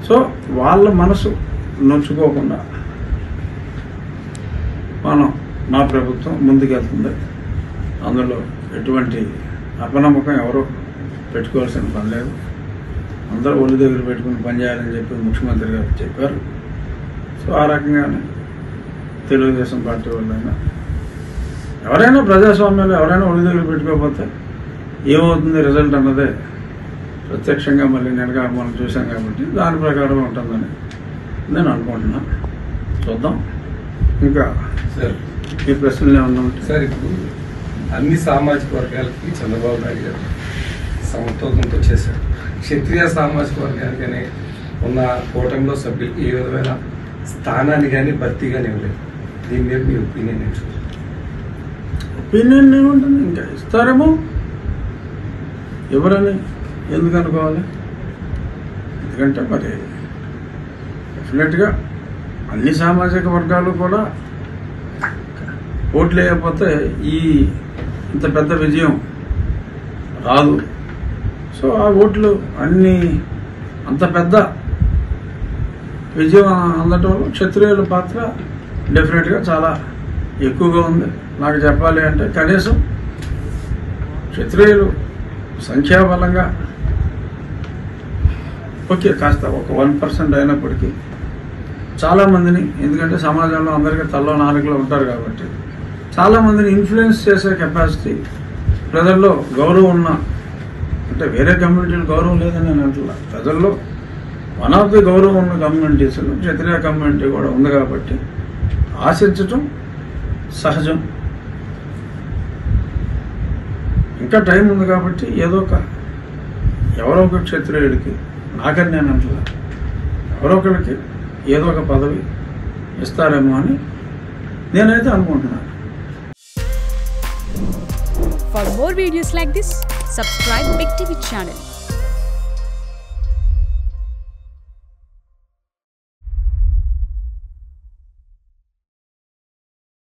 So వాళ్ళ మనసు నొచ్చుకోకుండా మా ప్రభుత్వం ముందుకెళ్తుంది. అందులో ఎటువంటి అపనమ్మకం ఎవరో పెట్టుకోవాల్సిన పని లేదు. అందరూ ఒళ్ళు దగ్గర పెట్టుకుని పనిచేయాలని చెప్పి ముఖ్యమంత్రి గారు చెప్పారు. సో ఆ రకంగానే తెలుగుదేశం పార్టీ వాళ్ళైనా ఎవరైనా ప్రజాస్వామ్యంలో ఎవరైనా ఒళ్ళు దగ్గర పెట్టుకోకపోతే ఏమవుతుంది రిజల్ట్ అన్నదే ప్రత్యక్షంగా మళ్ళీ నెనగా మనం చూసాం కాబట్టి దాని ప్రకారం ఉంటుందని నేను అనుకుంటున్నా. చూద్దాం. ఇంకా సార్ ఈ ప్రశ్నలు ఏమన్నా ఉంటాయి సార్? ఇప్పుడు అన్ని సామాజిక వర్గాలకి చంద్రబాబు నాయుడు గారు సమతూకంతో చేశారు. క్షత్రియ సామాజిక వర్గానికనే ఉన్న కూటమిలో సభ్యులకి ఏ విధమైన స్థానాన్ని కానీ భర్తీ కానీ ఇవ్వలేదు. దీని మీద మీ ఒపీనియన్ ఏంటి? ఒపీనియన్ ఏముంటుంది, ఇంకా ఇస్తారేమో. ఎవరని ఎందుకు అనుకోవాలి? ఎందుకంటే మరి డెఫినెట్గా అన్ని సామాజిక వర్గాలు కూడా ఓట్లు వేయకపోతే ఇంత పెద్ద విజయం రాదు. సో ఆ ఓట్లు అన్ని అంత పెద్ద విజయం అందటంలో క్షత్రియుల పాత్ర డెఫినెట్గా చాలా ఎక్కువగా ఉంది. నాకు చెప్పాలి అంటే కనీసం క్షత్రియులు సంఖ్యాబలంగా ఓకే కాస్త ఒక 1% అయినప్పటికీ చాలామందిని, ఎందుకంటే సమాజంలో అందరికీ తల్లో నాలుగులో ఉంటారు కాబట్టి చాలామందిని ఇన్ఫ్లుయెన్స్ చేసే కెపాసిటీ ప్రజల్లో గౌరవం ఉన్న, అంటే వేరే కమ్యూనిటీలు గౌరవం లేదని నేను అంటున్నా, ప్రజల్లో వన్ ఆఫ్ ది గౌరవం ఉన్న కమ్యూనిటీస్లో క్షత్రియ కమ్యూనిటీ కూడా ఉంది కాబట్టి ఆశించటం సహజం. ఇంకా టైం ఉంది కాబట్టి ఎవరో ఒక క్షత్రియుడికి, నాకని నేను అంటున్నా, ఎవరో ఒకరికి ఏదో ఒక పదవి ఇస్తారేమో అని నేనైతే అనుకుంటున్నాను. For more videos like this, subscribe Big TV channel.